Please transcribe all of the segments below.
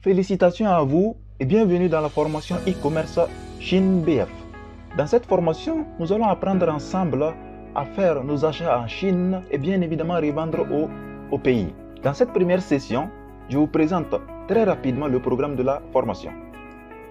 Félicitations à vous et bienvenue dans la formation e-commerce Chine BF. Dans cette formation, nous allons apprendre ensemble à faire nos achats en Chine et bien évidemment revendre au pays. Dans cette première session, je vous présente très rapidement le programme de la formation.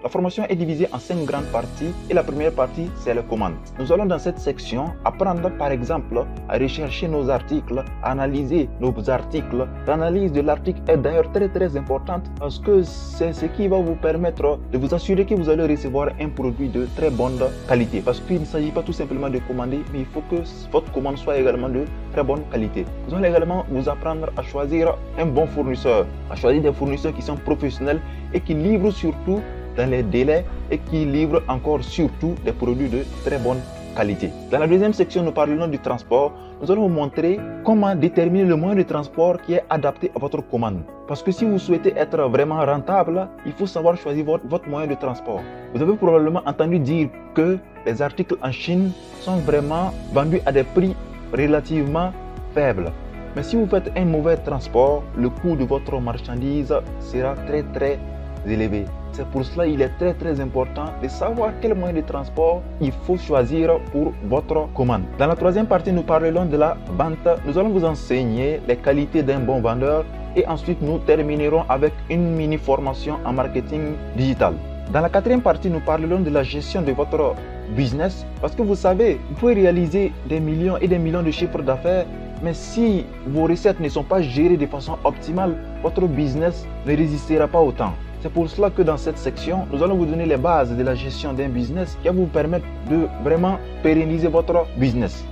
La formation est divisée en 5 grandes parties et la première partie, c'est les commandes. Nous allons dans cette section apprendre par exemple à rechercher nos articles, à analyser nos articles. L'analyse de l'article est d'ailleurs très importante parce que c'est ce qui va vous permettre de vous assurer que vous allez recevoir un produit de très bonne qualité. Parce qu'il ne s'agit pas tout simplement de commander, mais il faut que votre commande soit également de très bonne qualité. Nous allons également vous apprendre à choisir un bon fournisseur, à choisir des fournisseurs qui sont professionnels et qui livrent surtout dans les délais et qui livrent encore surtout des produits de très bonne qualité. Dans la deuxième section, nous parlerons du transport. Nous allons vous montrer comment déterminer le moyen de transport qui est adapté à votre commande. Parce que si vous souhaitez être vraiment rentable, il faut savoir choisir votre moyen de transport. Vous avez probablement entendu dire que les articles en Chine sont vraiment vendus à des prix relativement faibles. Mais si vous faites un mauvais transport, le coût de votre marchandise sera très élevé. C'est pour cela qu'il est très important de savoir quel moyen de transport il faut choisir pour votre commande. Dans la troisième partie, nous parlerons de la vente. Nous allons vous enseigner les qualités d'un bon vendeur et ensuite nous terminerons avec une mini formation en marketing digital. Dans la quatrième partie, nous parlerons de la gestion de votre business parce que vous savez, vous pouvez réaliser des millions et des millions de chiffres d'affaires, mais si vos recettes ne sont pas gérées de façon optimale, votre business ne résistera pas au temps. C'est pour cela que dans cette section, nous allons vous donner les bases de la gestion d'un business qui va vous permettre de vraiment pérenniser votre business.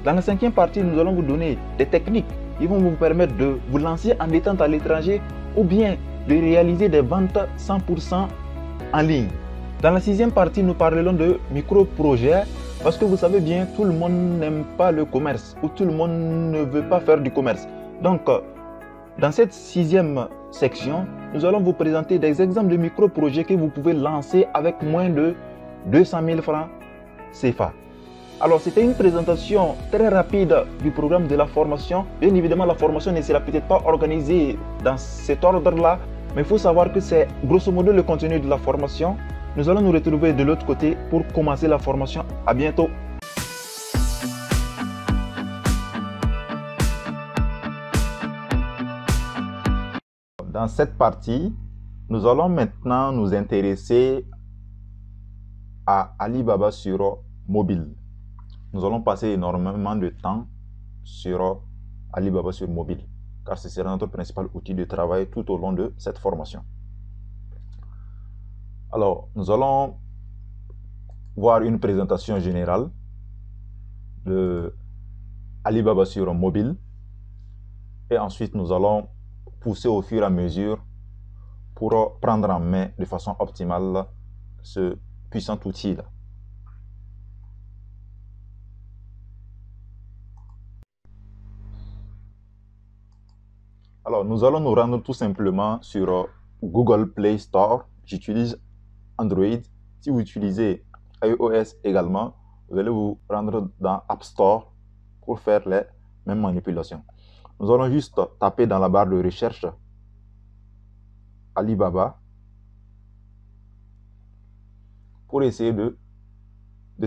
Dans la cinquième partie, nous allons vous donner des techniques qui vont vous permettre de vous lancer en détente à l'étranger ou bien de réaliser des ventes 100% en ligne. Dans la sixième partie, nous parlerons de micro-projets parce que vous savez bien, tout le monde n'aime pas le commerce ou tout le monde ne veut pas faire du commerce. Donc, dans cette sixième section, nous allons vous présenter des exemples de micro-projets que vous pouvez lancer avec moins de 200 000 francs CFA. Alors, c'était une présentation très rapide du programme de la formation. Bien évidemment, la formation ne sera peut-être pas organisée dans cet ordre-là, mais il faut savoir que c'est grosso modo le contenu de la formation. Nous allons nous retrouver de l'autre côté pour commencer la formation. À bientôt. Dans cette partie, nous allons maintenant nous intéresser à Alibaba sur mobile. Nous allons passer énormément de temps sur Alibaba sur mobile, car ce sera notre principal outil de travail tout au long de cette formation. Alors, nous allons voir une présentation générale de Alibaba sur mobile et ensuite nous allons pousser au fur et à mesure pour prendre en main de façon optimale ce puissant outil-là. Alors, nous allons nous rendre tout simplement sur Google Play Store. J'utilise Android. Si vous utilisez iOS également, vous allez vous rendre dans App Store pour faire les mêmes manipulations. Nous allons juste taper dans la barre de recherche Alibaba pour essayer de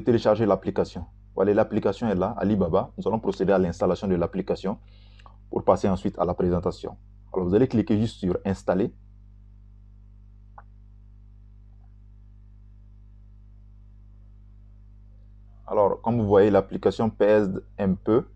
télécharger l'application. Voilà, l'application est là, Alibaba. Nous allons procéder à l'installation de l'application pour passer ensuite à la présentation. Alors, vous allez cliquer juste sur Installer. Alors, comme vous voyez, l'application pèse un peu.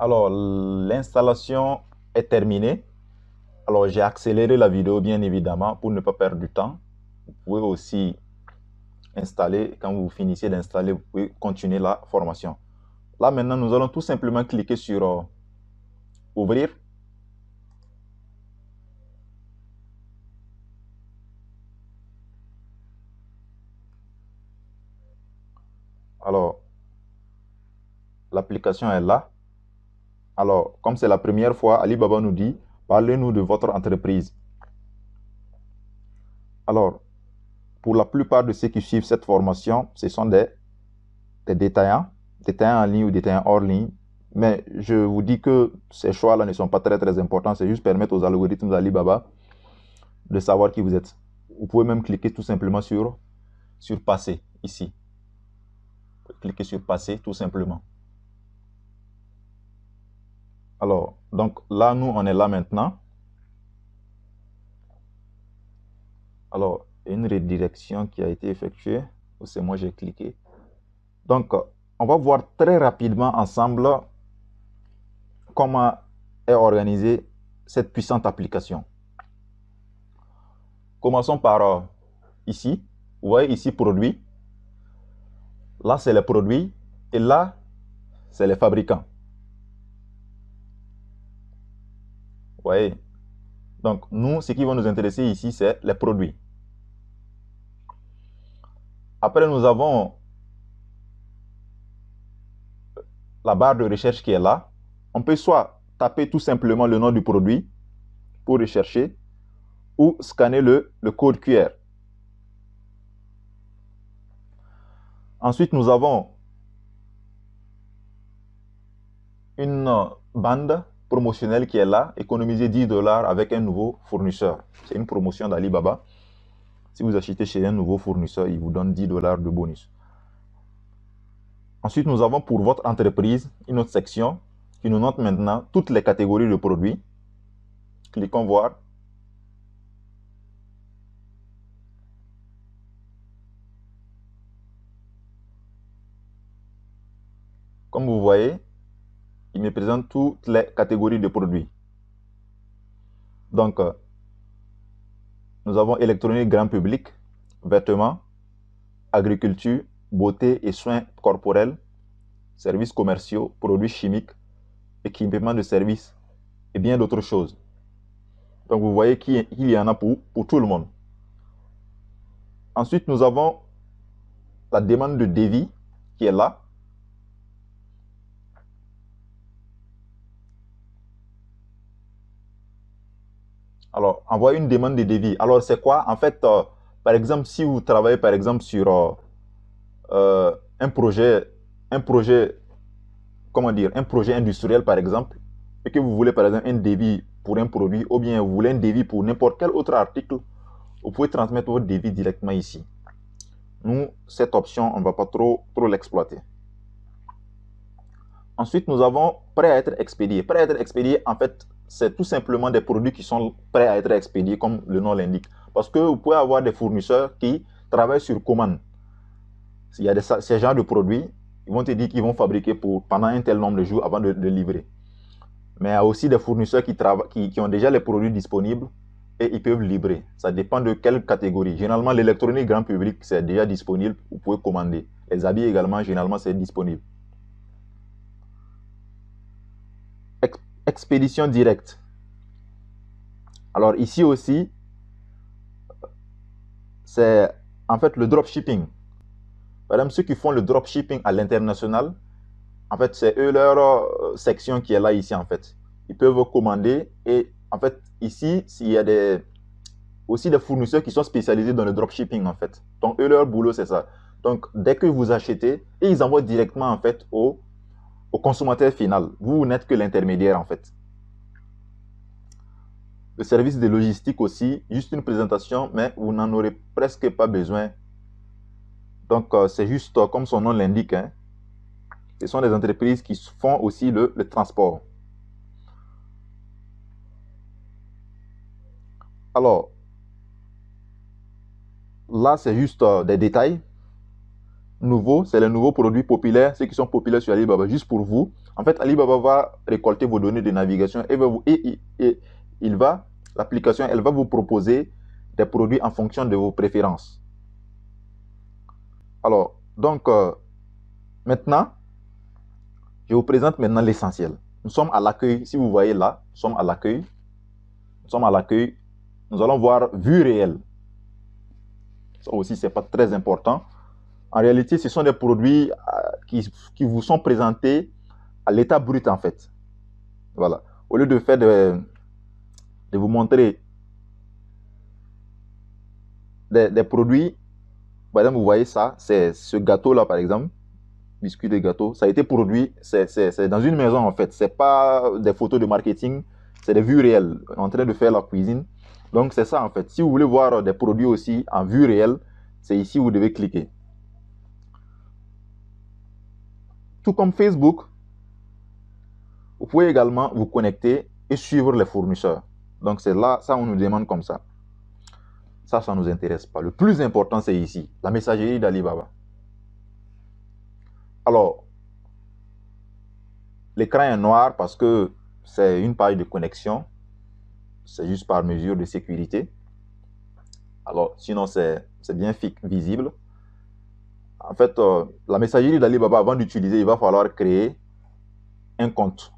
Alors, l'installation est terminée. Alors, j'ai accéléré la vidéo, bien évidemment, pour ne pas perdre du temps. Vous pouvez aussi installer. Quand vous finissez d'installer, vous pouvez continuer la formation. Là, maintenant, nous allons tout simplement cliquer sur Ouvrir. Alors, l'application est là. Alors, comme c'est la première fois, Alibaba nous dit, parlez-nous de votre entreprise. Alors, pour la plupart de ceux qui suivent cette formation, ce sont des détaillants en ligne ou détaillants hors ligne. Mais je vous dis que ces choix-là ne sont pas très importants. C'est juste permettre aux algorithmes d'Alibaba de savoir qui vous êtes. Vous pouvez même cliquer tout simplement sur passer ici. Cliquez sur passer tout simplement. Alors, donc là, nous, on est là maintenant. Alors, une redirection qui a été effectuée. C'est moi, j'ai cliqué. Donc, on va voir très rapidement ensemble comment est organisée cette puissante application. Commençons par ici. Vous voyez ici, produit. Là, c'est les produits. Et là, c'est les fabricants. Vous voyez? Donc, nous, ce qui va nous intéresser ici, c'est les produits. Après, nous avons la barre de recherche qui est là. On peut soit taper tout simplement le nom du produit pour rechercher ou scanner le code QR. Ensuite, nous avons une bande promotionnelle qui est là, économiser 10 $ avec un nouveau fournisseur. C'est une promotion d'Alibaba. Si vous achetez chez un nouveau fournisseur, il vous donne 10 $ de bonus. Ensuite, nous avons pour votre entreprise une autre section qui nous note maintenant toutes les catégories de produits. Cliquons voir. Comme vous voyez, il me présente toutes les catégories de produits. Donc, nous avons électronique grand public, vêtements, agriculture, beauté et soins corporels, services commerciaux, produits chimiques, équipements de services et bien d'autres choses. Donc vous voyez qu'il y en a pour tout le monde. Ensuite, nous avons la demande de devis qui est là. Alors, envoyer une demande de devis. Alors, c'est quoi? En fait, par exemple, si vous travaillez par exemple sur un projet, comment dire, un projet industriel par exemple, et que vous voulez par exemple un devis pour un produit, ou bien vous voulez un devis pour n'importe quel autre article, vous pouvez transmettre votre devis directement ici. Nous, cette option, on ne va pas trop l'exploiter. Ensuite, nous avons prêt à être expédié. Prêt à être expédié, en fait, c'est tout simplement des produits qui sont prêts à être expédiés, comme le nom l'indique. Parce que vous pouvez avoir des fournisseurs qui travaillent sur commande. S'il y a ces genres de produits, ils vont te dire qu'ils vont fabriquer pendant un tel nombre de jours avant de livrer. Mais il y a aussi des fournisseurs qui ont déjà les produits disponibles et ils peuvent livrer. Ça dépend de quelle catégorie. Généralement, l'électronique grand public, c'est déjà disponible. Vous pouvez commander. Les habits également, généralement, c'est disponible. Expédition directe. Alors ici aussi, c'est en fait le dropshipping. Par exemple, ceux qui font le dropshipping à l'international, en fait, c'est eux leur section qui est là ici en fait. Ils peuvent commander et en fait, ici, il y a aussi des fournisseurs qui sont spécialisés dans le dropshipping en fait. Donc, eux, leur boulot, c'est ça. Donc, dès que vous achetez, et ils envoient directement en fait au consommateur final. Vous n'êtes que l'intermédiaire en fait. Le service de logistique aussi, juste une présentation, mais vous n'en aurez presque pas besoin. Donc, c'est juste comme son nom l'indique. Hein. Ce sont des entreprises qui font aussi le transport. Alors, là, c'est juste des détails. Nouveaux, c'est les nouveaux produits populaires, ceux qui sont populaires sur Alibaba, juste pour vous. En fait, Alibaba va récolter vos données de navigation et l'application, elle va vous proposer des produits en fonction de vos préférences. Alors, donc, maintenant, je vous présente maintenant l'essentiel. Nous sommes à l'accueil, si vous voyez là, nous sommes à l'accueil. Nous sommes à l'accueil. Nous allons voir vue réelle. Ça aussi, ce n'est pas très important. En réalité, ce sont des produits qui vous sont présentés à l'état brut en fait. Voilà. Au lieu de faire de vous montrer des produits, par exemple, vous voyez ça, c'est ce gâteau-là, par exemple, biscuit de gâteau, ça a été produit, c'est dans une maison en fait, c'est pas des photos de marketing, c'est des vues réelles, en train de faire la cuisine. Donc c'est ça en fait. Si vous voulez voir des produits aussi en vue réelle, c'est ici où vous devez cliquer. Tout comme Facebook, vous pouvez également vous connecter et suivre les fournisseurs. Donc c'est là, ça on nous demande comme ça. Ça ne nous intéresse pas. Le plus important, c'est ici, la messagerie d'Alibaba. Alors, l'écran est noir parce que c'est une page de connexion. C'est juste par mesure de sécurité. Alors, sinon, c'est bien visible. En fait, la messagerie d'Alibaba, avant d'utiliser, il va falloir créer un compte.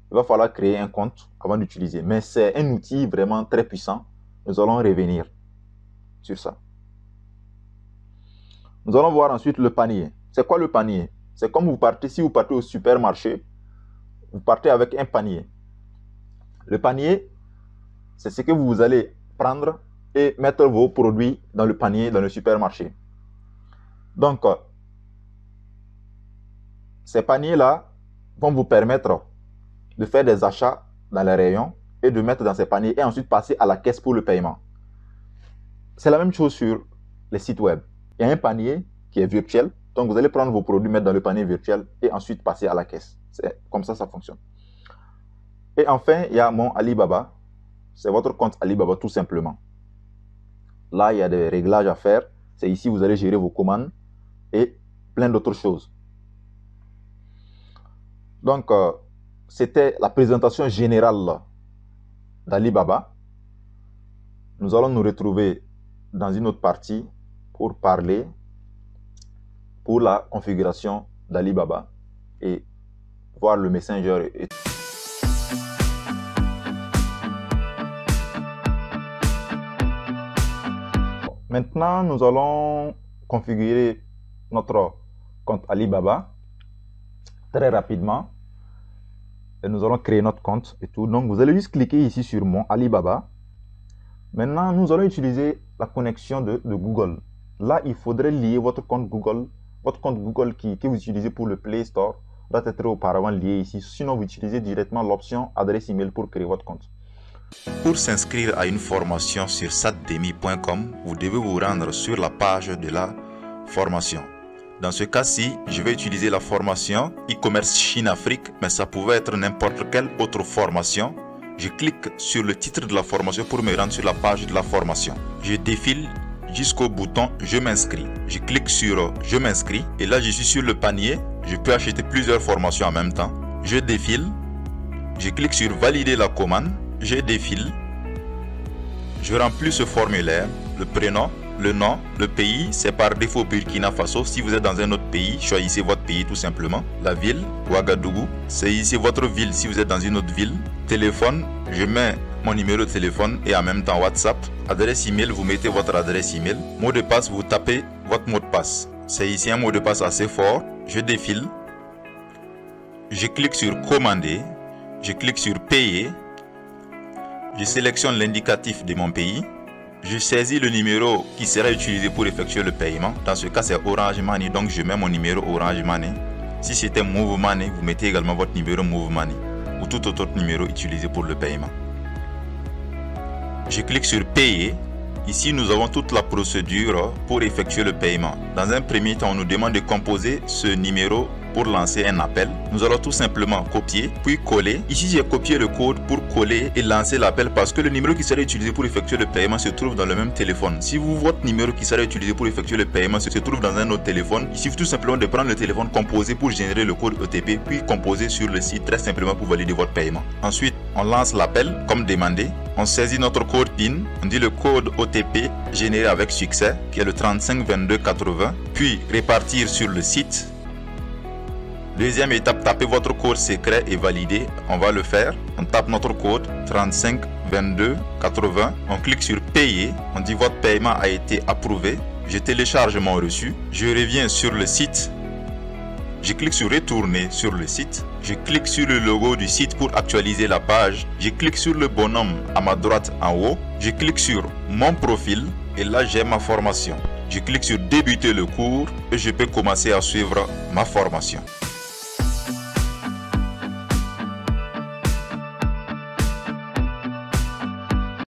Il va falloir créer un compte avant d'utiliser. Mais c'est un outil vraiment très puissant. Nous allons revenir sur ça. Nous allons voir ensuite le panier. C'est quoi le panier? C'est comme si vous partez au supermarché, vous partez avec un panier. Le panier, c'est ce que vous allez prendre et mettre vos produits dans le panier dans le supermarché. Donc, ces paniers-là vont vous permettre de faire des achats dans les rayons et de mettre dans ces paniers et ensuite passer à la caisse pour le paiement. C'est la même chose sur les sites web. Il y a un panier qui est virtuel. Donc, vous allez prendre vos produits, mettre dans le panier virtuel et ensuite passer à la caisse. C'est comme ça fonctionne. Et enfin, il y a mon Alibaba. C'est votre compte Alibaba tout simplement. Là, il y a des réglages à faire. C'est ici où vous allez gérer vos commandes et plein d'autres choses. Donc, c'était la présentation générale d'Alibaba. Nous allons nous retrouver dans une autre partie pour parler pour la configuration d'Alibaba et voir le Messenger. Maintenant, nous allons configurer notre compte Alibaba très rapidement. Et nous allons créer notre compte et tout. Donc, vous allez juste cliquer ici sur mon Alibaba. Maintenant, nous allons utiliser la connexion de Google. Là, il faudrait lier votre compte Google. Votre compte Google que vous utilisez pour le Play Store doit être auparavant lié ici. Sinon, vous utilisez directement l'option adresse email pour créer votre compte. Pour s'inscrire à une formation sur satdemi.com, vous devez vous rendre sur la page de la formation. Dans ce cas-ci, je vais utiliser la formation e-commerce Chine-Afrique, mais ça pouvait être n'importe quelle autre formation. Je clique sur le titre de la formation pour me rendre sur la page de la formation. Je défile jusqu'au bouton je m'inscris. Je clique sur je m'inscris et là je suis sur le panier. Je peux acheter plusieurs formations en même temps. Je défile. Je clique sur valider la commande. Je défile. Je remplis ce formulaire, le prénom, le nom, le pays, c'est par défaut Burkina Faso. Si vous êtes dans un autre pays, choisissez votre pays tout simplement. La ville, Ouagadougou, c'est ici votre ville si vous êtes dans une autre ville. Téléphone, je mets mon numéro de téléphone et en même temps WhatsApp. Adresse email, vous mettez votre adresse email. Mot de passe, vous tapez votre mot de passe. C'est ici un mot de passe assez fort. Je défile. Je clique sur commander. Je clique sur payer. Je sélectionne l'indicatif de mon pays. Je saisis le numéro qui sera utilisé pour effectuer le paiement. Dans ce cas, c'est Orange Money, donc je mets mon numéro Orange Money. Si c'était Move Money, vous mettez également votre numéro Move Money ou tout autre numéro utilisé pour le paiement. Je clique sur payer. Ici, nous avons toute la procédure pour effectuer le paiement. Dans un premier temps, on nous demande de composer ce numéro pour lancer un appel. Nous allons tout simplement copier, puis coller. Ici, j'ai copié le code pour coller et lancer l'appel parce que le numéro qui sera utilisé pour effectuer le paiement se trouve dans le même téléphone. Si votre numéro qui sera utilisé pour effectuer le paiement se trouve dans un autre téléphone, il suffit tout simplement de prendre le téléphone, composer pour générer le code OTP, puis composer sur le site très simplement pour valider votre paiement. Ensuite, on lance l'appel comme demandé. On saisit notre code PIN, on dit le code OTP généré avec succès qui est le 352280, puis répartir sur le site. Deuxième étape, tapez votre code secret et valider. On va le faire. On tape notre code 352280. On clique sur payer. On dit votre paiement a été approuvé. Je télécharge mon reçu. Je reviens sur le site. Je clique sur retourner sur le site. Je clique sur le logo du site pour actualiser la page. Je clique sur le bonhomme à ma droite en haut. Je clique sur mon profil et là j'ai ma formation. Je clique sur débuter le cours et je peux commencer à suivre ma formation.